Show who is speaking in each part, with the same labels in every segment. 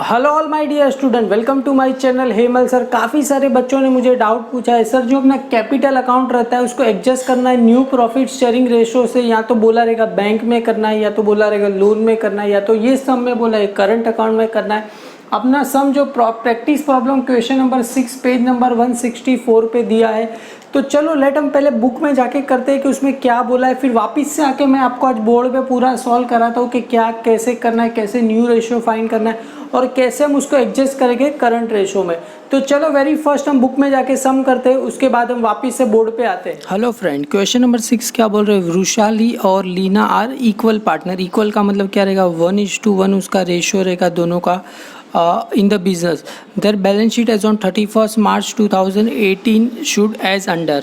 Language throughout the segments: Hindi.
Speaker 1: Hello all my dear student, welcome to my channel Hemal sir. काफ़ी सारे बच्चों ने मुझे डाउट पूछा है सर, जो अपना कैपिटल अकाउंट रहता है उसको एडजस्ट करना है न्यू प्रॉफिट शेयरिंग रेशो से, या तो बोला रहेगा बैंक में करना है, या तो बोला रहेगा लोन में करना है, या तो ये सम में बोला है करंट अकाउंट में करना है। अपना सम जो practice problem question number 6 page number 164 पे दिया है। तो चलो लेट हम पहले बुक में जाके करते हैं कि उसमें क्या बोला है, फिर वापस से आके मैं आपको आज बोर्ड पे पूरा सॉल्व कराता हूँ कि क्या कैसे करना है, कैसे न्यू रेशियो फाइंड करना है और कैसे हम उसको एडजस्ट करेंगे करंट रेशो में। तो चलो वेरी फर्स्ट हम बुक में जाके सम करते हैं, उसके बाद हम वापस से बोर्ड पे आते हैं। हेलो फ्रेंड, क्वेश्चन नंबर 6 क्या बोल रहे हैं, वृषाली और Leena are equal partner. Equal का मतलब क्या रहेगा, 1:1 उसका रेशियो रहेगा दोनों का in the business. Their balance sheet as on 31st March 2018 should as under।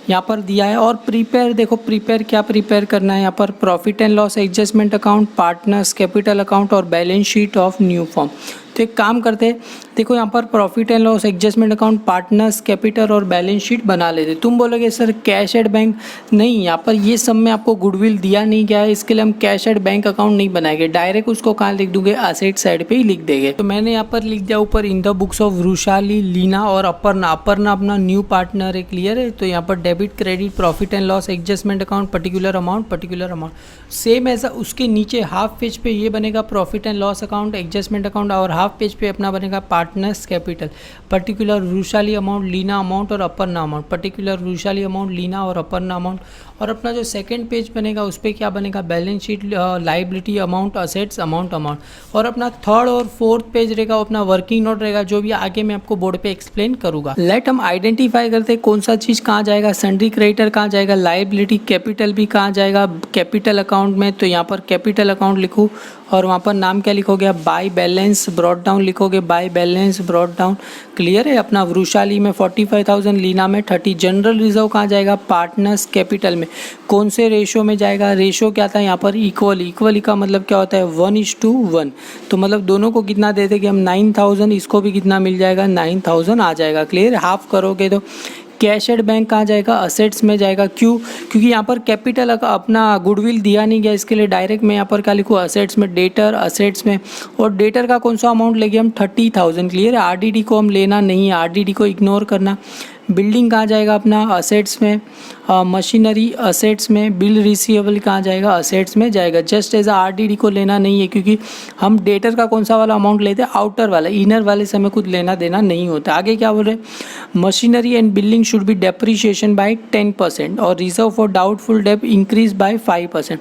Speaker 1: यहाँ पर दिया है और प्रिपेयर, देखो प्रिपेयर क्या प्रिपेयर करना है यहाँ पर, profit and loss adjustment account, partners capital account और balance sheet of new form. तो एक काम करते हैं, देखो यहाँ पर profit and loss adjustment account, partners capital और बैलेंस शीट बना लेते। तुम बोलोगे सर कैश एट बैंक नहीं, यहाँ पर ये सब में आपको गुडविल दिया नहीं गया है, इसके लिए हम कैश एट बैंक अकाउंट नहीं बनाएंगे, डायरेक्ट उसको कहाँ लिख दूंगे, असेट साइड पे ही लिख देंगे। तो मैंने यहाँ पर लिख दिया ऊपर in the books of Vrishali, Leena और अपर्णा। अपर्णा अपना न्यू पार्टनर है, क्लियर है। तो यहाँ पर debit credit profit and loss adjustment account particular amount same ऐसा उसके नीचे हाफ पेज पे ये बनेगा profit and loss account adjustment account, और हाफ पेज पे अपना बनेगा partners capital, particular Vrushali amount, Leena amount और Aparna amount, particular Vrushali amount, Leena और अपर्णा अमाउंट। और अपना जो सेकंड पेज बनेगा उस पर क्या बनेगा, balance sheet, liability amount, assets amount. और अपना थर्ड और फोर्थ पेज रहेगा अपना वर्किंग नोट रहेगा, जो भी आगे मैं आपको बोर्ड पे एक्सप्लेन करूंगा। लेट हम आइडेंटिफाई करते हैं कौन सा चीज़ कहाँ जाएगा, सन्ड्री क्रेडिटर कहाँ जाएगा, लाइबिलिटी कैपिटल भी कहाँ जाएगा कैपिटल अकाउंट में। तो यहाँ पर कैपिटल अकाउंट लिखूँ और वहाँ पर नाम क्या लिखोगे, बाय बैलेंस ब्रॉट डाउन लिखोगे, by balance brought down, clear है। अपना वृषाली में 45,000, लीना में 30। जनरल रिजर्व कहाँ जाएगा, पार्टनर्स कैपिटल में। कौन से रेशो में जाएगा, रेशो क्या था यहाँ पर, इक्वल। इक्वल का मतलब क्या होता है, 1:1। तो मतलब दोनों को कितना देते कि हम 9,000, इसको भी कितना मिल जाएगा, 9,000 आ जाएगा, क्लियर। हाफ करोगे तो कैश एट बैंक कहाँ जाएगा, असेट्स में जाएगा। क्यों, क्योंकि यहाँ पर कैपिटल अपना गुडविल दिया नहीं गया, इसके लिए डायरेक्ट मैं यहाँ पर क्या लिखूँ, असेट्स में, डेटर असेट्स में। और डेटर का कौन सा अमाउंट लेंगे हम, 30,000, क्लियर है। आरडीडी को हम लेना नहीं है, आरडीडी को इग्नोर करना। बिल्डिंग कहाँ जाएगा अपना, असेट्स में। मशीनरी असेट्स में। बिल रिसीवेबल कहाँ जाएगा, असेट्स में जाएगा। जस्ट एज आरडीडी को लेना नहीं है, क्योंकि हम डेटर का कौन सा वाला अमाउंट लेते हैं, आउटर वाला, इनर वाले से हमें कुछ लेना देना नहीं होता। आगे क्या बोल रहे हैं, machinery and building should be depreciation by 10% और reserve for doubtful debt increase by 5%।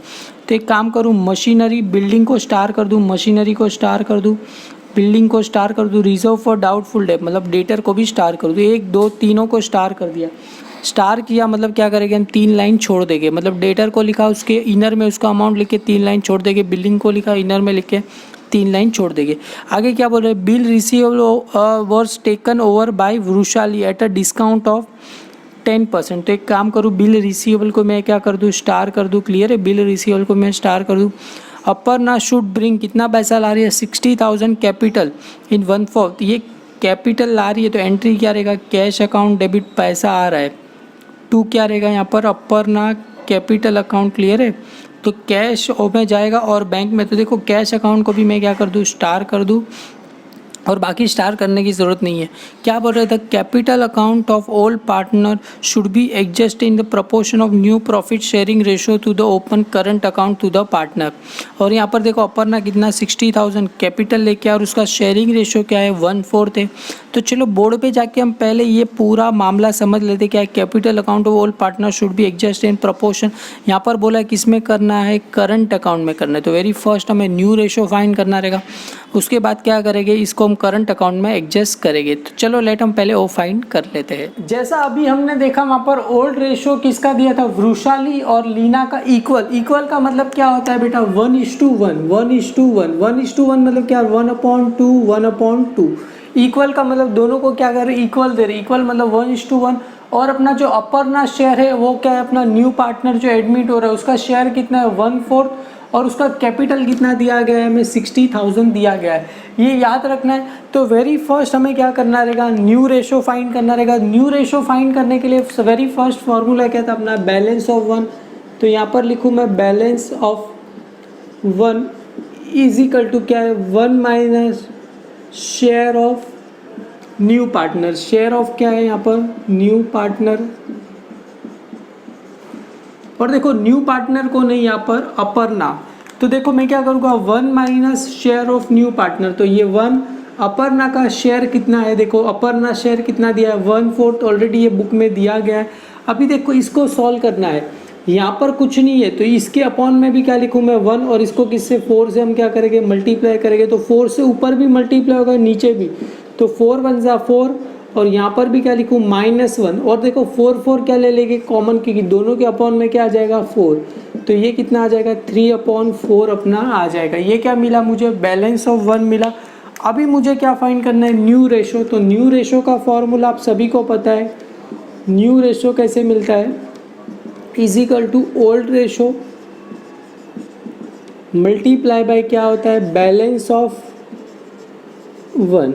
Speaker 1: तो एक काम करूँ, मशीनरी बिल्डिंग को स्टार कर दूँ, मशीनरी को स्टार कर दूँ, बिल्डिंग को स्टार कर दूँ, रिजर्व फॉर डाउटफुल डेट मतलब डेटर को भी स्टार कर दूँ। 1 2 तीनों को स्टार कर दिया। स्टार किया मतलब क्या करेंगे हम, 3 लाइन छोड़ देंगे। मतलब डेटर को लिखा उसके इनर में उसका अमाउंट लिख के 3 लाइन छोड़ देंगे, बिल्डिंग को लिखा इनर में लिख के 3 लाइन छोड़ देंगे। आगे क्या बोल रहे हैं, bill receivable was taken over by Vrishali at a discount of 10%। तो एक काम करूँ, बिल रिसीवेबल को मैं क्या कर दूँ, स्टार कर दूँ, क्लियर है। बिल रिसीवेबल को मैं स्टार कर दूँ। अपर्णा शुड ब्रिंग, कितना पैसा ला रही है, 60,000 कैपिटल इन 1/4। ये कैपिटल ला रही है तो एंट्री क्या रहेगा, कैश अकाउंट डेबिट पैसा आ रहा है। 2 क्या रहेगा यहाँ पर, अपर्णा कैपिटल अकाउंट, क्लियर है। तो कैश में जाएगा और बैंक में, तो देखो कैश अकाउंट को भी मैं क्या कर दूँ, स्टार कर दूँ, और बाकी स्टार करने की ज़रूरत नहीं है। क्या बोल रहे थे, capital account of all partner should be adjust in the proportion of new profit sharing ratio to the open current account to the partner. और यहाँ पर देखो अपर्णा कितना 60,000 कैपिटल लेके और उसका शेयरिंग रेशियो क्या है, 1/4 है। तो चलो बोर्ड पे जाके हम पहले ये पूरा मामला समझ लेते क्या है, capital account of all partner should be adjust in proportion. यहाँ पर बोला है किस में करना है, करंट अकाउंट में करना है। तो वेरी फर्स्ट हमें न्यू रेशियो फाइंड करना रहेगा, उसके बाद क्या करेंगे, इसको हम करंट अकाउंट में एडजस्ट करेंगे। तो चलो लेट हम पहले वो फाइंड कर लेते हैं। जैसा अभी हमने देखा वहाँ पर ओल्ड रेशियो किसका दिया था, वृषाली और लीना का इक्वल। इक्वल का मतलब क्या होता है बेटा, 1:1, 1:1, 1:1 मतलब क्या, 1/2, 1/2। इक्वल का मतलब दोनों को क्या कर रहे, इक्वल दे रहे, इक्वल मतलब 1:1। और अपना जो अपर्णा शेयर है वो क्या है, अपना न्यू पार्टनर जो एडमिट हो रहा है उसका शेयर कितना है, 1/4, और उसका कैपिटल कितना दिया गया है, हमें 60,000 दिया गया है, ये याद रखना है। तो वेरी फर्स्ट हमें क्या करना रहेगा, न्यू रेशो फाइंड करना रहेगा। न्यू रेशो फाइंड करने के लिए वेरी फर्स्ट फार्मूला क्या था अपना, बैलेंस ऑफ 1। तो यहाँ पर लिखूँ मैं balance of 1 is equal to क्या है, 1 - share of new partner, share of क्या है यहाँ पर, न्यू पार्टनर। और देखो न्यू पार्टनर को नहीं यहाँ पर अपर्णा, तो देखो मैं क्या करूँगा 1 minus share of new partner, तो ये 1 अपर्णा का शेयर कितना है, देखो अपर्णा शेयर कितना दिया है 1/4, ऑलरेडी ये बुक में दिया गया है। अभी देखो इसको सॉल्व करना है, यहाँ पर कुछ नहीं है तो इसके अपॉन में भी क्या लिखूँ मैं 1, और इसको किससे 4 से हम क्या करेंगे मल्टीप्लाई करेंगे, तो 4 से ऊपर भी मल्टीप्लाई होगा नीचे भी, तो 4 वन जा 4, और यहाँ पर भी क्या लिखूँ -1, और देखो 4 क्या ले लेंगे कॉमन, क्योंकि दोनों के अपॉन में क्या आ जाएगा 4, तो ये कितना आ जाएगा 3/4 अपना आ जाएगा। ये क्या मिला मुझे, बैलेंस ऑफ 1 मिला। अभी मुझे क्या फाइंड करना है, न्यू रेशो। तो न्यू रेशो का फॉर्मूला आप सभी को पता है, न्यू रेशो कैसे मिलता है, equal to old ratio multiply by क्या होता है, बैलेंस ऑफ 1।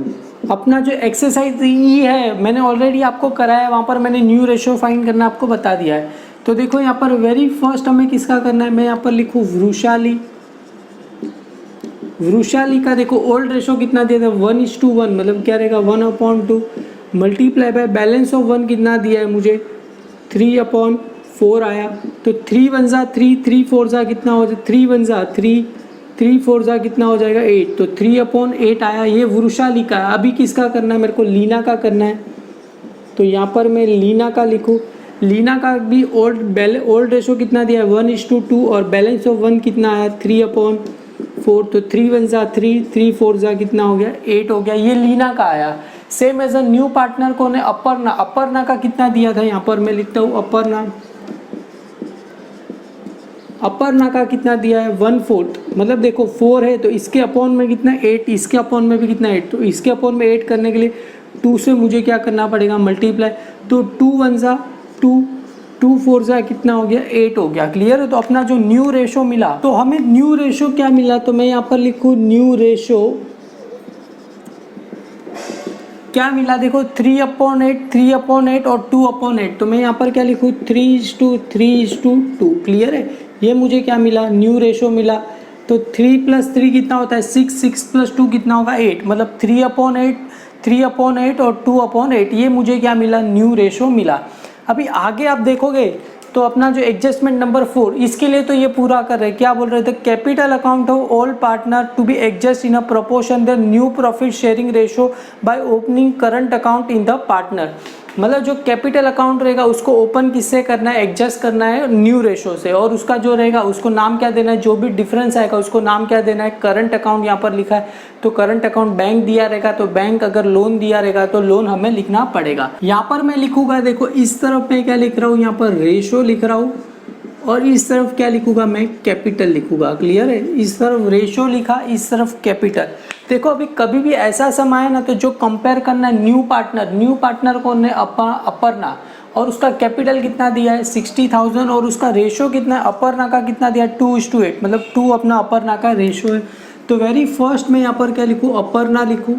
Speaker 1: अपना जो एक्सरसाइज ई है मैंने ऑलरेडी आपको कराया है, वहाँ पर मैंने न्यू रेशो फाइंड करना आपको बता दिया है। तो देखो यहाँ पर वेरी फर्स्ट हमें किसका करना है, मैं यहाँ पर लिखूँ वृषाली। वृषाली का देखो ओल्ड रेशो कितना दिया था 1:1, मतलब क्या रहेगा 1/2 मल्टीप्लाई बाय बैलेंस ऑफ 1 कितना दिया है मुझे 3/4 आया, तो 3 वन जा 3, 3 4 जा कितना हो जाए 3 वन जा 3, 3 4 जा कितना हो जाएगा 8, तो 3/8 आया। ये वृषाली का है। अभी किसका करना है मेरे को, लीना का करना है, तो यहाँ पर मैं लीना का लिखूँ। लीना का भी ओल्ड रेशो कितना दिया है 1:2, और बैलेंस ऑफ 1 कितना आया 3/4, तो 3 वन जा 3, 3 4 जा कितना हो गया 8 हो गया। ये लीना का आया। Same as a new partner को ने अपर्णा, अपर्णा का कितना दिया था, यहाँ पर मैं लिखता हूँ अपर्णा, अपर्णा का कितना दिया है 1/4, मतलब देखो 4 है तो इसके अपॉन में कितना 8, इसके अपॉन में भी कितना 8, तो इसके अपॉन में 8 करने के लिए 2 से मुझे क्या करना पड़ेगा मल्टीप्लाई, तो 2 वन जा 2, 2 4 जा कितना हो गया 8 हो गया। क्लियर है। तो अपना जो न्यू रेशो मिला, तो हमें न्यू रेशो क्या मिला, तो मैं यहाँ पर लिखूँ न्यू रेशो क्या मिला, देखो 3/8, 3/8 और 2/8, तो मैं यहाँ पर क्या लिखूँ 3:3:2। क्लियर है। ये मुझे क्या मिला, न्यू रेशो मिला। तो 3 + 3 कितना होता है 6, 6 + 2 कितना होगा 8, मतलब 3/8, 3/8 और 2/8, ये मुझे क्या मिला, न्यू रेशो मिला। अभी आगे आप देखोगे तो अपना जो एडजस्टमेंट नंबर 4, इसके लिए तो ये पूरा कर रहे, क्या बोल रहे थे, capital account of all partner to be adjust in a proportion the new profit sharing ratio by opening current account in the partner. मतलब जो कैपिटल अकाउंट रहेगा उसको ओपन किससे करना है, एडजस्ट करना है न्यू रेशो से, और उसका जो रहेगा उसको नाम क्या देना है, जो भी डिफरेंस आएगा उसको नाम क्या देना है, करंट अकाउंट। यहाँ पर लिखा है तो करंट अकाउंट बैंक दिया रहेगा तो बैंक, अगर लोन दिया रहेगा तो लोन हमें लिखना पड़ेगा। यहाँ पर मैं लिखूंगा, देखो इस तरफ मैं क्या लिख रहा हूँ, यहाँ पर रेशो लिख रहा हूँ, और इस तरफ क्या लिखूंगा मैं, कैपिटल लिखूंगा। क्लियर है। इस तरफ रेशो लिखा, इस तरफ कैपिटल। देखो अभी कभी भी ऐसा समय है ना, तो जो कंपेयर करना है न्यू पार्टनर को ने अपर्णा, और उसका कैपिटल कितना दिया है 60,000, और उसका रेशो कितना है, अपर्णा का कितना दिया है 2:8, मतलब 2 अपना अपर्णा का रेशो है। तो वेरी फर्स्ट में यहाँ पर क्या लिखूँ, अपर्णा लिखूँ।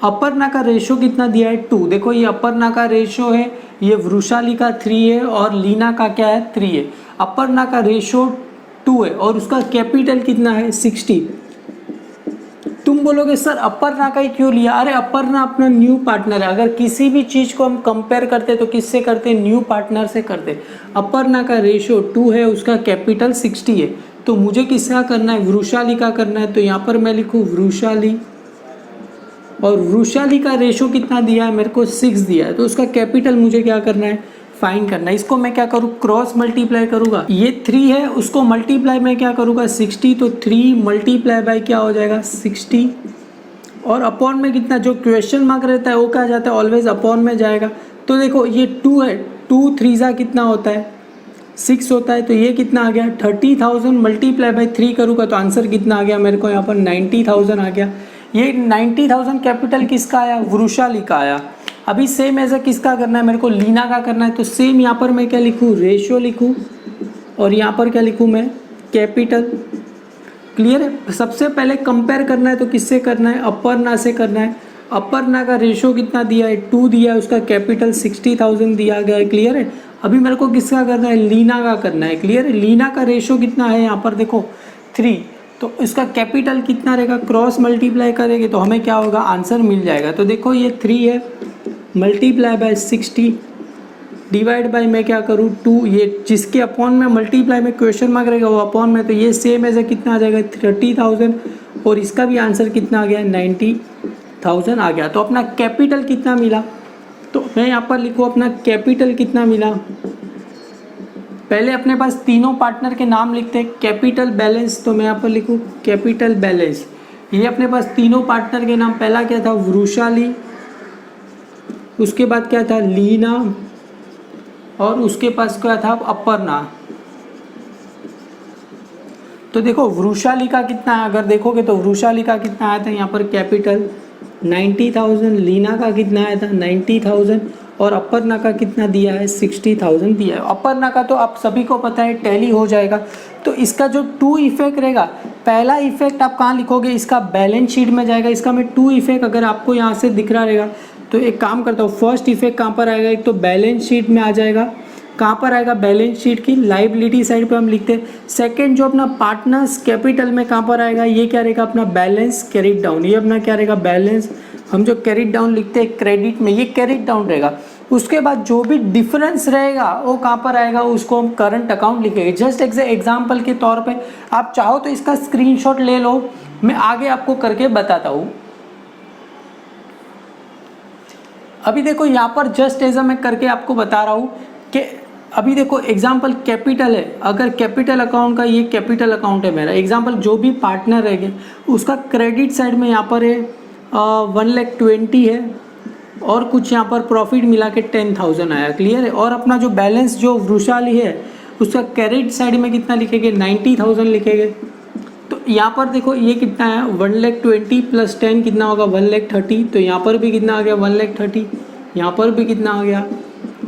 Speaker 1: अपर्णा का रेशो कितना दिया है 2, देखो ये अपर्णा का रेशो है, ये वृषाली का 3 है, और लीना का क्या है 3 है। अपर्णा का रेशो 2 है और उसका कैपिटल कितना है 60। तुम बोलोगे सर अपर्णा का ही क्यों लिया, अरे अपर्णा अपना न्यू पार्टनर है। अगर किसी भी चीज़ को हम कंपेयर करते तो किससे करते, न्यू पार्टनर से करते। अपर्णा का रेशो 2 है, उसका कैपिटल 60 है, तो मुझे किसका करना है, वृषाली का करना है। तो यहाँ पर मैं लिखूँ वृषाली, और वृषाली का रेशो कितना दिया है मेरे को 6 दिया है, तो उसका कैपिटल मुझे क्या करना है, फाइंड करना है। इसको मैं क्या करूँ, क्रॉस मल्टीप्लाई करूँगा। ये 3 है, उसको मल्टीप्लाई मैं क्या करूँगा 60, तो 3 मल्टीप्लाई बाय क्या हो जाएगा 60, और अपॉन में कितना, जो क्वेश्चन मार्क रहता है वो क्या जाता है, ऑलवेज अपॉन में जाएगा। तो देखो ये 2 है, 2 3 जा कितना होता है 6 होता है, तो ये कितना आ गया 30,000 मल्टीप्लाई बाय 3 करूँगा तो आंसर कितना आ गया मेरे को, यहाँ पर 90,000 आ गया। ये 90,000 कैपिटल किसका आया, वृषाली का आया। अभी सेम ऐसा किसका करना है मेरे को, लीना का करना है। तो सेम यहाँ पर मैं क्या लिखूँ, रेशियो लिखूँ, और यहाँ पर क्या लिखूँ मैं, कैपिटल। क्लियर है। सबसे पहले कंपेयर करना है तो किससे करना है, अपर्णा से करना है। अपर्णा का रेशो कितना दिया है 2 दिया है, उसका कैपिटल 60,000 दिया गया है। क्लियर है। अभी मेरे को किसका करना है, लीना का करना है। क्लियर है। लीना का रेशो कितना है यहाँ पर देखो 3, तो इसका कैपिटल कितना रहेगा, क्रॉस मल्टीप्लाई करेंगे तो हमें क्या होगा, आंसर मिल जाएगा। तो देखो ये 3 है, मल्टीप्लाई बाय 60 डिवाइड बाय मैं क्या करूँ 2, ये जिसके अपॉन में मल्टीप्लाई में क्वेश्चन मार्क रहेगा वो अपॉन में, तो ये सेम ऐसे कितना आ जाएगा 30,000 और इसका भी आंसर कितना आ गया 90,000 आ गया। तो अपना कैपिटल कितना मिला, तो मैं यहाँ पर लिखूँ अपना कैपिटल कितना मिला। पहले अपने पास तीनों पार्टनर के नाम लिखते हैं, कैपिटल बैलेंस, तो मैं यहाँ पर लिखूँ कैपिटल बैलेंस। ये अपने पास तीनों पार्टनर के नाम, पहला क्या था वृषाली, उसके बाद क्या था लीना और उसके पास क्या था अपर्णा। तो देखो वृषाली का कितना है, अगर देखोगे तो वृषाली का कितना आया था यहाँ पर कैपिटल 90,000, लीना का कितना आया था 90,000 और अपर्णा का कितना दिया है 60,000 दिया है। अपर्णा का तो आप सभी को पता है टैली हो जाएगा। तो इसका जो 2 इफेक्ट रहेगा, पहला इफेक्ट आप कहाँ लिखोगे, इसका बैलेंस शीट में जाएगा। इसका मैं 2 इफेक्ट अगर आपको यहाँ से दिख रहा रहेगा तो एक काम करता हूँ, फर्स्ट इफेक्ट कहाँ पर आएगा, एक तो बैलेंस शीट में आ जाएगा, कहाँ पर आएगा बैलेंस शीट की लाइबिलिटी साइड पे हम लिखते हैं। सेकंड जो अपना पार्टनर्स कैपिटल में कहाँ पर आएगा, ये क्या रहेगा अपना बैलेंस कैरिड डाउन, ये अपना क्या रहेगा बैलेंस, हम जो कैरिड डाउन लिखते हैं क्रेडिट में, ये कैरिड डाउन रहेगा। उसके बाद जो भी डिफरेंस रहेगा वो कहाँ पर आएगा, उसको हम करंट अकाउंट लिखेंगे। जस्ट एग्जाम्पल के तौर पे आप चाहो तो इसका स्क्रीनशॉट ले लो, मैं आगे आपको करके बताता हूँ। अभी देखो यहाँ पर जस्ट एज मैं करके आपको बता रहा हूँ कि अभी देखो एग्जाम्पल कैपिटल है, अगर कैपिटल अकाउंट का ये कैपिटल अकाउंट है मेरा, एग्जाम्पल जो भी पार्टनर रहेंगे उसका क्रेडिट साइड में यहाँ पर है 1,20,000 है और कुछ यहाँ पर प्रॉफिट मिला के 10,000 आया, क्लियर है। और अपना जो बैलेंस जो वृषाली है उसका क्रेडिट साइड में कितना लिखेंगे 90,000 लिखेंगे। तो यहाँ पर देखो ये कितना है 1,20,000 प्लस 10 कितना होगा 1,30,000, तो यहाँ पर भी कितना आ गया 1,30,000, यहाँ पर भी कितना आ गया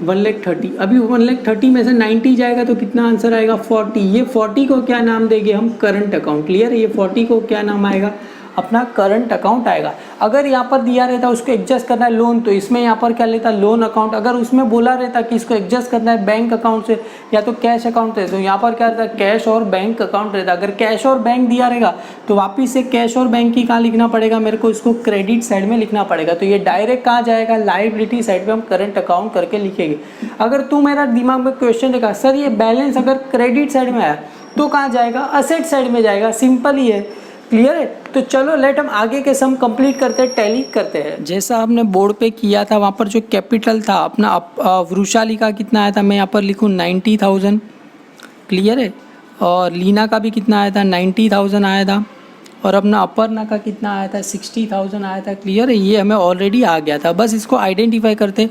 Speaker 1: 1,30,000। अभी 1,30,000 में से 90 जाएगा तो कितना आंसर आएगा 40। ये 40 को क्या नाम देंगे हम करंट अकाउंट, क्लियर है। ये 40 को क्या नाम आएगा अपना करंट अकाउंट आएगा। अगर यहाँ पर दिया रहता उसको एडजस्ट करना है लोन, तो इसमें यहाँ पर क्या लेता लोन अकाउंट। अगर उसमें बोला रहता कि इसको एडजस्ट करना है बैंक अकाउंट से या तो कैश अकाउंट से, तो यहाँ पर क्या रहता कैश और बैंक अकाउंट रहता। अगर कैश और बैंक दिया रहेगा तो वापिस से कैश और बैंक की कहाँ लिखना पड़ेगा मेरे को, इसको क्रेडिट साइड में लिखना पड़ेगा। तो ये डायरेक्ट कहाँ जाएगा लाइबिलिटी साइड पर हम करंट अकाउंट करके लिखेंगे। अगर तू मेरा दिमाग में क्वेश्चन देखा सर ये बैलेंस अगर क्रेडिट साइड में आया तो कहाँ जाएगा असेट साइड में जाएगा, सिंपल ही है, क्लियर है। तो चलो लेट हम आगे के सम कंप्लीट करते हैं, टैली करते हैं। जैसा आपने बोर्ड पे किया था वहाँ पर जो कैपिटल था अपना वृषाली का कितना आया था, मैं यहाँ पर लिखूँ 90,000, क्लियर है। और लीना का भी कितना आया था 90,000 आया था और अपना अपर्णा का कितना आया था 60,000 आया था, क्लियर है। ये हमें ऑलरेडी आ गया था, बस इसको आइडेंटिफाई करते।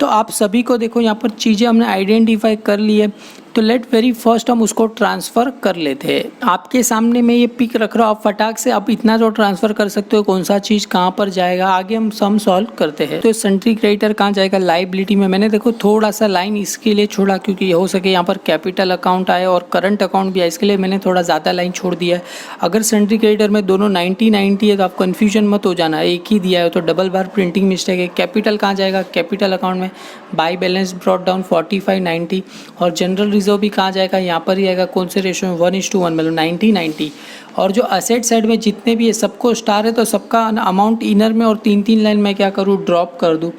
Speaker 1: तो आप सभी को देखो यहाँ पर चीज़ें हमने आइडेंटिफाई कर ली है, तो लेट वेरी फर्स्ट हम उसको ट्रांसफ़र कर लेते हैं। आपके सामने मैं ये पिक रख रहा हूँ, आप फटाक से आप इतना जो ट्रांसफ़र कर सकते हो कौन सा चीज़ कहाँ पर जाएगा, आगे हम सम सॉल्व करते हैं। तो सन्ट्री क्रेडिटर कहाँ जाएगा लाइबिलिटी में। मैंने देखो थोड़ा सा लाइन इसके लिए छोड़ा क्योंकि हो सके यहाँ पर कैपिटल अकाउंट आए और करंट अकाउंट भी आए, इसके लिए मैंने थोड़ा ज़्यादा लाइन छोड़ दिया है। अगर सन्ट्री क्रेडिटर में दोनों 90-90 है तो आप कन्फ्यूजन मत हो जाना, एक ही दिया है तो डबल बार प्रिंटिंग मिस्टेक है। कैपिटल कहाँ जाएगा कैपिटल अकाउंट में, बाई बैलेंस ब्रॉट डाउन 45-90 और जनरल रिजर्व भी कहाँ जाएगा यहाँ पर ही आएगा, कौन से रेशियो में 1:1 मतलब 90-90। और जो असेट साइड में जितने भी है सबको स्टार है तो सबका अमाउंट इनर में और 3-3 लाइन में क्या करूँ ड्रॉप कर दूँ।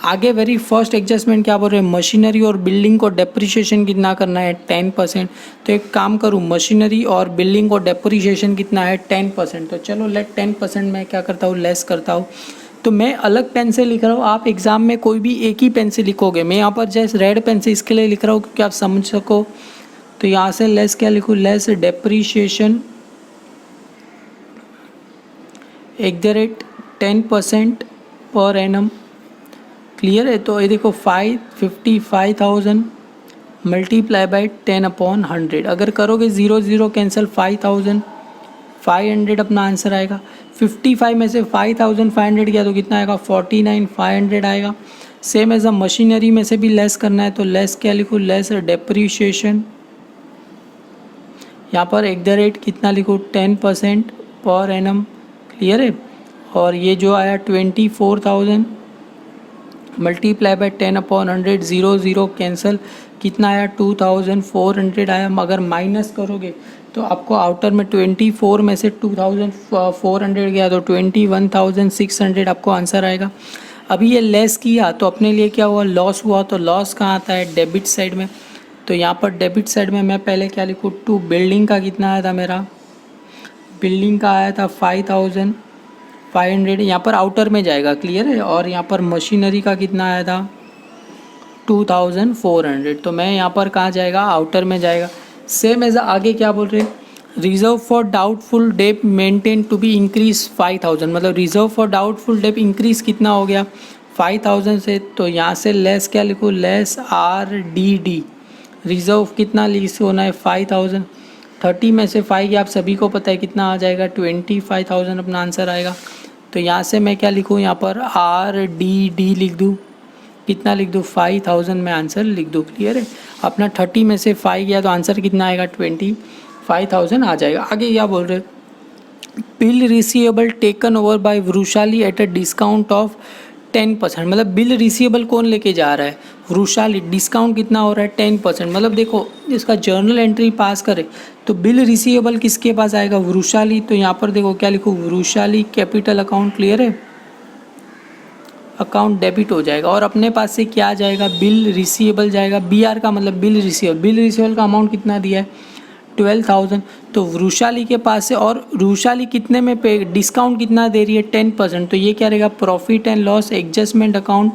Speaker 1: आगे वेरी फर्स्ट एडजस्टमेंट क्या बोल रहे हैं, मशीनरी और बिल्डिंग को डेप्रिशिएशन कितना करना है 10%। तो एक काम करूँ मशीनरी और बिल्डिंग को डेप्रिशिएशन कितना है 10%। तो चलो लेट 10% मैं क्या करता हूँ लेस करता हूँ। तो मैं अलग पेन से लिख रहा हूँ, आप एग्ज़ाम में कोई भी एक ही पेन से लिखोगे। मैं यहाँ पर जैसे रेड पेन से इसके लिए लिख रहा हूँ क्योंकि आप समझ सको। तो यहाँ से लेस क्या लिखूँ, less depreciation @10% per annum, clear है। तो ये देखो 55,000 मल्टीप्लाई बाई 10/100। अगर करोगे 0 कैंसिल 5,500 अपना आंसर आएगा। 55 में से 5,500 किया तो कितना आएगा 49,500 आएगा। सेम एज अ मशीनरी में से भी लेस करना है तो लेस क्या लिखूँ, लेस डेप्रीशिएशन यहाँ पर कितना लिखूँ 10% पर एनम, क्लियर है। और ये जो आया 24,000 मल्टीप्लाई बाई 10/100, 0 कैंसिल कितना आया 2400 आया। अगर माइनस करोगे तो आपको आउटर में 24 में से 2400 गया तो 21600 आपको आंसर आएगा। अभी ये लेस किया तो अपने लिए क्या हुआ, लॉस हुआ। तो लॉस कहाँ आता है, डेबिट साइड में। तो यहाँ पर डेबिट साइड में मैं पहले क्या लिखूँ, टू बिल्डिंग का कितना आया था मेरा, बिल्डिंग का आया था 5500, यहाँ पर आउटर में जाएगा, क्लियर है। और यहाँ पर मशीनरी का कितना आया था 2400, तो मैं यहाँ पर कहाँ जाएगा, आउटर में जाएगा। सेम एज आगे क्या बोल रहे हैं, reserve for doubtful debt maintain to be increase 5000, मतलब reserve for doubtful debt increase कितना हो गया 5000 से। तो यहाँ से लेस क्या लिखूँ, लेस RDD, रिजर्व कितना लीस होना है 5000। 30 में से 5 आप सभी को पता है कितना आ जाएगा 25000 अपना आंसर आएगा। तो यहाँ से मैं क्या लिखूँ, यहाँ पर RDD लिख दूँ, कितना लिख दूँ 5000 में आंसर लिख दूँ, क्लियर है। अपना 30 में से 5 गया तो आंसर कितना आएगा 25000 आ जाएगा। आगे क्या बोल रहे हैं, bill receivable taken over by Vrishali at a discount of 10%, मतलब बिल रिसीवेबल कौन लेके जा रहा है, वृषाली। डिस्काउंट कितना हो रहा है 10%, मतलब देखो इसका जर्नल एंट्री पास करे तो बिल रिसीवेबल किसके पास आएगा, वृषाली। तो यहाँ पर देखो क्या लिखूँ, वृषाली कैपिटल अकाउंट, क्लियर है, अकाउंट डेबिट हो जाएगा। और अपने पास से क्या जाएगा, बिल रिसीवेबल जाएगा। BR का मतलब बिल रिसीवेबल का अमाउंट कितना दिया है 12000। तो वृषाली के पास से, और वृषाली कितने में पे, डिस्काउंट कितना दे रही है 10%। तो ये क्या रहेगा, profit and loss adjustment account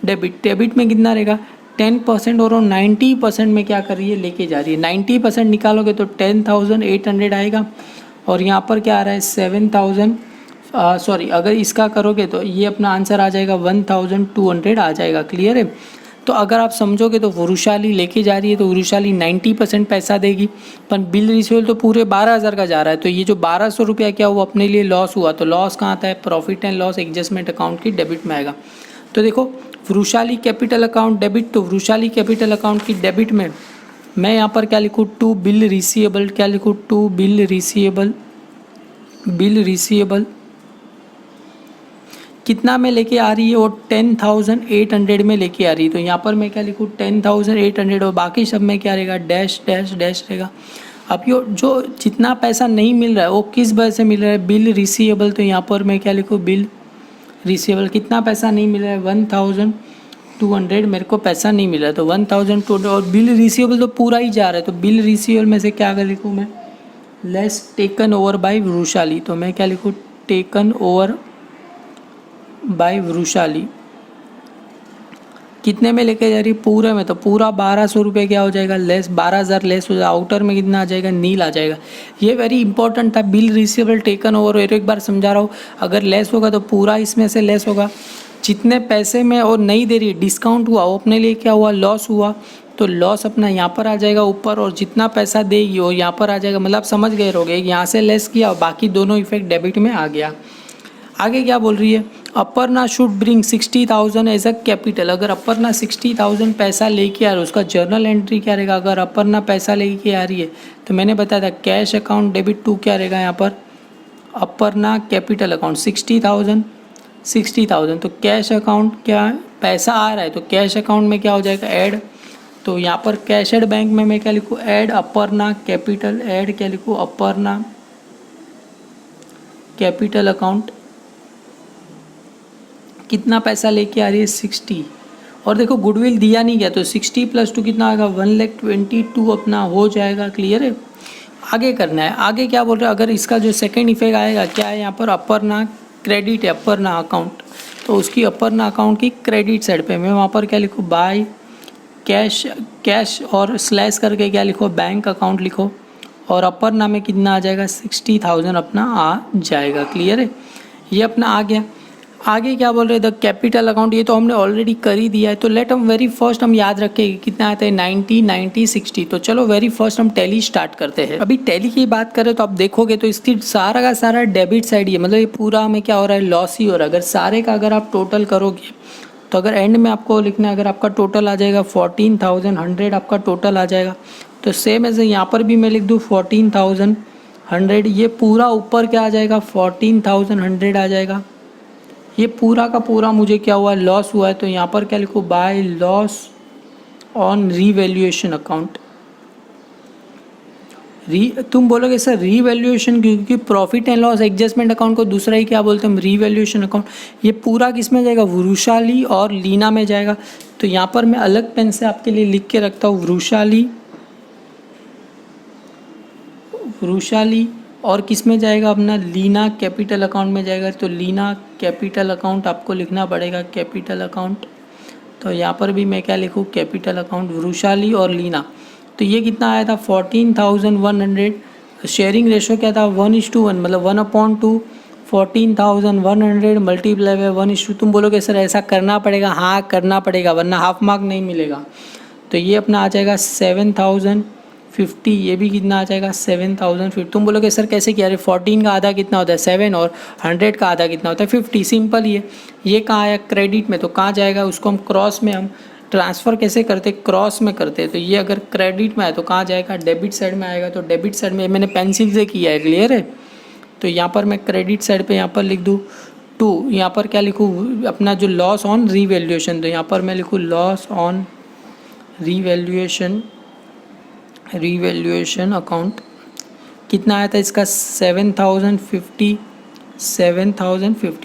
Speaker 1: debit. Debit में कितना रहेगा 10%, और 90% में क्या कर रही है, लेके जा रही है। 90% निकालोगे तो 10800 आएगा। और यहाँ पर क्या आ रहा है 7000, सॉरी अगर इसका करोगे तो ये अपना आंसर आ जाएगा 1200 आ जाएगा, क्लियर है। तो अगर आप समझोगे तो वृषाली लेके जा रही है तो वृषाली 90% पैसा देगी, पर बिल रिसीवेबल तो पूरे 12000 का जा रहा है। तो ये जो 1200 रुपया क्या हुआ अपने लिए लॉस हुआ। तो लॉस कहाँ आता है, profit and loss adjustment account की डेबिट में आएगा। तो देखो वृषाली कैपिटल अकाउंट डेबिट, तो वृषाली कैपिटल अकाउंट की डेबिट में मैं यहाँ पर क्या लिखूँ, टू बिल रिसीवेबल, क्या लिखूँ, to bill receivable, bill receivable कितना में लेके आ रही है, वो 10800 में लेके आ रही है। तो यहाँ पर मैं क्या लिखूँ 10800, और बाकी सब में क्या रहेगा, डैश डैश डैश रहेगा। अब ये जो जितना पैसा नहीं मिल रहा है वो किस वजह से मिल रहा है, बिल रिसीवेबल। तो यहाँ पर मैं क्या लिखूँ, बिल रिसीवेबल कितना पैसा नहीं मिल रहा है 1200, मेरे को पैसा नहीं मिल रहा है तो 1200, और बिल रिसीवेबल तो पूरा ही जा रहा है। तो बिल रिसीवेबल में से क्या कर लिखूँ मैं, less taken over by Vrishali. तो मैं क्या लिखूँ, टेकन ओवर बाय वृषाली कितने में लेके जा रही है, पूरे में। तो पूरा 1200 रुपये क्या हो जाएगा, लेस 12000 लेस हो जाएगा। आउटर में कितना आ जाएगा, नील आ जाएगा। ये वेरी इंपॉर्टेंट था, बिल रिसीवेबल टेकन ओवर। एक बार समझा रहा हूँ, अगर लेस होगा तो पूरा इसमें से लेस होगा। जितने पैसे में और नहीं दे रही है, डिस्काउंट हुआ, वो अपने लिए क्या हुआ, लॉस हुआ। तो लॉस अपना यहाँ पर आ जाएगा ऊपर, और जितना पैसा देगी वो यहाँ पर आ जाएगा। मतलब आप समझ गए रहोगे, यहाँ से लेस किया और बाकी दोनों इफेक्ट डेबिट में आ गया। आगे क्या बोल रही है, Aparna should bring 60000 as a capital. अगर अपर्णा 60000 पैसा लेके आ रही है, उसका जर्नल एंट्री क्या रहेगा। अगर अपर्णा पैसा लेके आ रही है तो मैंने बताया था कैश अकाउंट डेबिट टू क्या रहेगा, यहाँ पर अपर्णा कैपिटल अकाउंट 60000। तो कैश अकाउंट क्या पैसा आ रहा है, तो कैश अकाउंट में क्या हो जाएगा, ऐड। तो यहाँ पर कैश एड बैंक में मैं क्या लिखूँ, ऐड अपर्णा कैपिटल, ऐड क्या लिखूँ, अपर्णा कैपिटल अकाउंट। कितना पैसा लेके आ रही है 60, और देखो गुडविल दिया नहीं गया तो 60 + 2 कितना आएगा 122 अपना हो जाएगा, क्लियर है। आगे करना है, आगे क्या बोल रहे हैं, अगर इसका जो सेकंड इफेक्ट आएगा क्या है, यहाँ पर अपर्णा क्रेडिट है, अपर्णा अकाउंट। तो उसकी अपर्णा अकाउंट की क्रेडिट साइड पे मैं वहाँ पर क्या लिखूँ, बाय कैश और स्लैश करके क्या लिखो, बैंक अकाउंट लिखो। और अपर्णा में कितना आ जाएगा 60000 अपना आ जाएगा, क्लियर है। ये अपना आ गया। आगे क्या बोल रहे हैं, द कैपिटल अकाउंट, ये तो हमने ऑलरेडी कर ही दिया है। तो लेट हम वेरी फर्स्ट हम याद रखें कितना आता है 90 90 60। तो चलो वेरी फर्स्ट हम टैली स्टार्ट करते हैं। अभी टैली की बात करें तो आप देखोगे तो इसकी सारा का सारा डेबिट साइड ही है, मतलब ये पूरा हमें क्या हो रहा है, लॉस ही हो रहा है। अगर सारे का अगर आप टोटल करोगे तो अगर एंड में आपको लिखना है, अगर आपका टोटल आ जाएगा 14100 आपका टोटल आ जाएगा। तो सेम ऐसे यहाँ पर भी मैं लिख दूँ 14100, ये पूरा ऊपर क्या आ जाएगा 14100 आ जाएगा। ये पूरा का पूरा मुझे क्या हुआ, लॉस हुआ है। तो यहाँ पर क्या लिखूँ, by loss on revaluation account. तुम बोलोगे सर रीवैल्यूएशन, क्योंकि profit and loss adjustment account को दूसरा ही क्या बोलते हैं हम, रीवैल्यूएशन अकाउंट। ये पूरा किस में जाएगा, वृषाली और लीना में जाएगा। तो यहाँ पर मैं अलग पेन से आपके लिए लिख के रखता हूँ, वृषाली और किस में जाएगा अपना, लीना कैपिटल अकाउंट में जाएगा। तो लीना कैपिटल अकाउंट आपको लिखना पड़ेगा, कैपिटल अकाउंट। तो यहाँ पर भी मैं क्या लिखूँ, कैपिटल अकाउंट, वृषाली और लीना। तो ये कितना आया था 14,100। शेयरिंग रेशो क्या था 1:1, मतलब 1/2। 14,100 मल्टीप्लाई बाय 1:2। तुम बोलोगे सर ऐसा करना पड़ेगा, हाँ करना पड़ेगा वरना हाफ मार्क नहीं मिलेगा। तो ये अपना आ जाएगा 7,050। ये भी कितना आ जाएगा 7,050। तुम बोलोगे सर कैसे किया, अरे 14 का आधा कितना होता है 7 और 100 का आधा कितना होता है 50। सिंपल ये कहाँ आया क्रेडिट में, तो कहाँ जाएगा, उसको हम क्रॉस में हम ट्रांसफ़र कैसे करते, क्रॉस में करते। तो ये अगर क्रेडिट में आए तो कहाँ जाएगा, डेबिट साइड में आएगा। तो डेबिट साइड में मैंने पेंसिल से किया है, क्लियर है। तो यहाँ पर मैं क्रेडिट साइड पे यहाँ पर लिख दूँ 2। यहाँ पर क्या लिखूँ, अपना जो लॉस ऑन रीवैल्यूएशन, तो यहाँ पर मैं लिखूँ लॉस ऑन रीवैल्यूएशन अकाउंट। कितना आया था इसका 7,050।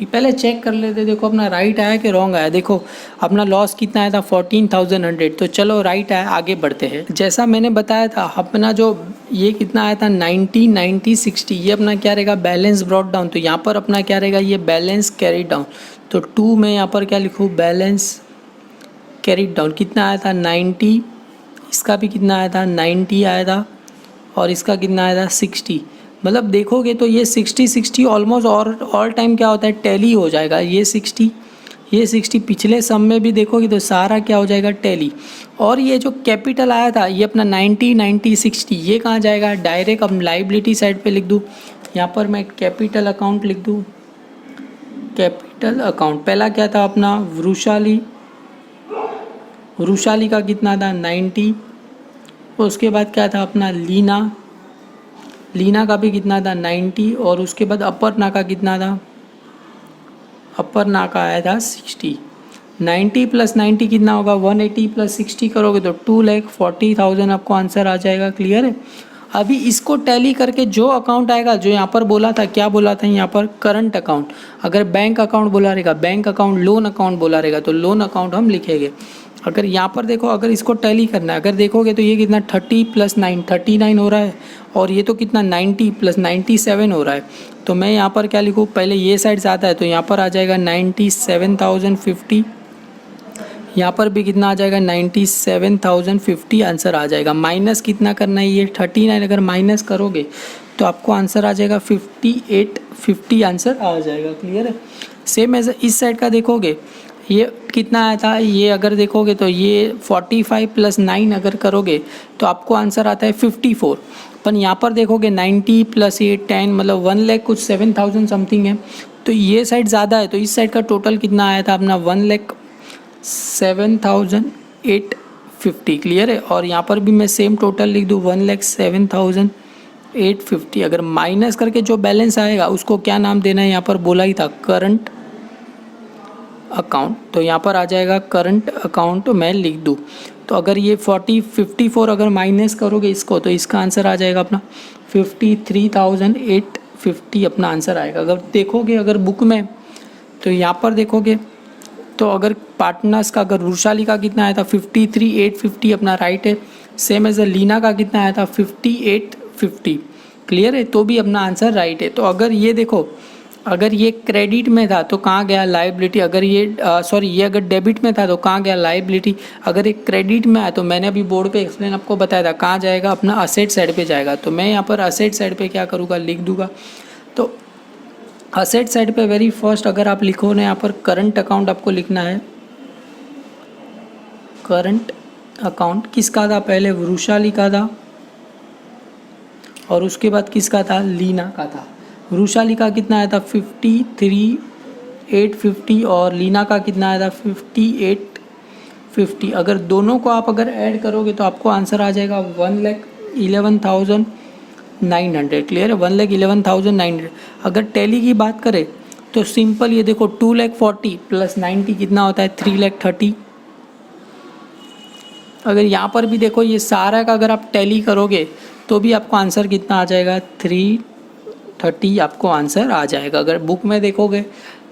Speaker 1: पहले चेक कर लेते, देखो अपना राइट आया कि रॉन्ग आया। देखो अपना लॉस कितना आया था 14,100। तो चलो राइट आया, आगे बढ़ते हैं। जैसा मैंने बताया था अपना जो ये कितना आया था 90, 90, 60। ये अपना क्या रहेगा, बैलेंस ब्रॉट डाउन। तो यहाँ पर अपना क्या रहेगा, ये बैलेंस कैरिड डाउन। तो 2 में यहाँ पर क्या लिखूँ, बैलेंस कैरिड डाउन। कितना आया था 90, इसका भी कितना आया था 90 आया था, और इसका कितना आया था 60। मतलब देखोगे तो ये 60 ऑलमोस्ट और ऑल टाइम क्या होता है, टैली हो जाएगा। ये 60 पिछले सम में भी देखोगे तो सारा क्या हो जाएगा, टैली। और ये जो कैपिटल आया था ये अपना 90, 90, 60, ये कहाँ जाएगा, डायरेक्ट अब लाइबिलिटी साइड पे लिख दूँ। यहाँ पर मैं कैपिटल अकाउंट लिख दूँ, कैपिटल अकाउंट। पहला क्या था अपना वृषाली का कितना था 90। उसके बाद क्या था अपना लीना का भी कितना था 90। और उसके बाद अपर्णा का कितना था, अपर्णा का आया था 60। 90 + 90 कितना होगा 180 + 60 करोगे तो 2,40,000 आपको आंसर आ जाएगा, क्लियर है। अभी इसको टैली करके जो अकाउंट आएगा, जो यहाँ पर बोला था, क्या बोला था यहाँ पर, करंट अकाउंट। अगर बैंक अकाउंट बोला रहेगा, बैंक अकाउंट, लोन अकाउंट बोला रहेगा तो लोन अकाउंट हम लिखेंगे। अगर यहाँ पर देखो, अगर इसको टैली करना है, अगर देखोगे तो ये कितना 30 + 9 39 हो रहा है, और ये तो कितना 90 + 97 हो रहा है। तो मैं यहाँ पर क्या लिखूँ, पहले ये साइड आता है तो यहाँ पर आ जाएगा 97,050। यहाँ पर भी कितना आ जाएगा 97,050 आंसर आ जाएगा। माइनस कितना करना है, ये 39 अगर माइनस करोगे तो आपको आंसर आ जाएगा 5850 आंसर आ जाएगा, क्लियर है। सेम एज इस साइड का देखोगे, ये कितना आया था, ये अगर देखोगे तो ये 45 + 9 अगर करोगे तो आपको आंसर आता है 54। पर यहाँ पर देखोगे 90 + 8 10, मतलब 1 लाख कुछ 7,000 समथिंग है। तो ये साइड ज़्यादा है, तो इस साइड का टोटल कितना आया था अपना 1,07,850, क्लियर है। और यहाँ पर भी मैं सेम टोटल लिख दूँ 1,07,850। अगर माइनस करके जो बैलेंस आएगा उसको क्या नाम देना है, यहाँ पर बोला ही था करंट अकाउंट। तो यहाँ पर आ जाएगा करंट अकाउंट, मैं लिख दूँ। तो अगर ये 54 अगर माइनस करोगे इसको तो इसका आंसर आ जाएगा अपना 53,850 अपना आंसर आएगा। अगर देखोगे अगर बुक में तो यहाँ पर देखोगे तो अगर पार्टनर्स का, अगर वृषाली का कितना आया था 53,850 अपना राइट है। सेम एज लीना का कितना आया था 5850, क्लियर है, तो भी अपना आंसर राइट है। तो अगर ये देखो, अगर ये क्रेडिट में था तो कहाँ गया लाइबिलिटी, अगर ये ये अगर डेबिट में था तो कहाँ गया लाइबिलिटी। अगर ये क्रेडिट में आया तो मैंने अभी बोर्ड पे एक्सप्लेन आपको बताया था कहाँ जाएगा, अपना असेट साइड पे जाएगा। तो मैं यहाँ पर असेट साइड पे क्या करूँगा, लिख दूँगा। तो असेट साइड पे वेरी फर्स्ट अगर आप लिखो ना, यहाँ पर करंट अकाउंट आपको लिखना है। करंट अकाउंट किसका था, पहले वृषाली का था और उसके बाद किसका था, लीना का था। वृषाली का कितना आया था 53,850 और लीना का कितना आया था 5850। अगर दोनों को आप अगर ऐड करोगे तो आपको आंसर आ जाएगा 1,11,900, क्लियर है, 1,11,900। अगर टैली की बात करें तो सिंपल ये देखो 2,40,000 + 90 कितना होता है 3,30,000। अगर यहाँ पर भी देखो ये सारा का अगर आप टैली करोगे तो भी आपको आंसर कितना आ जाएगा, 330 आपको आंसर आ जाएगा। अगर बुक में देखोगे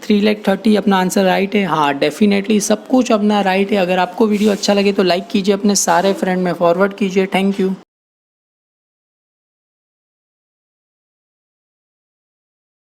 Speaker 1: 3,30,000 अपना आंसर राइट है। हाँ डेफिनेटली सब कुछ अपना राइट है। अगर आपको वीडियो अच्छा लगे तो लाइक कीजिए, अपने सारे फ्रेंड में फॉरवर्ड कीजिए। Thank you.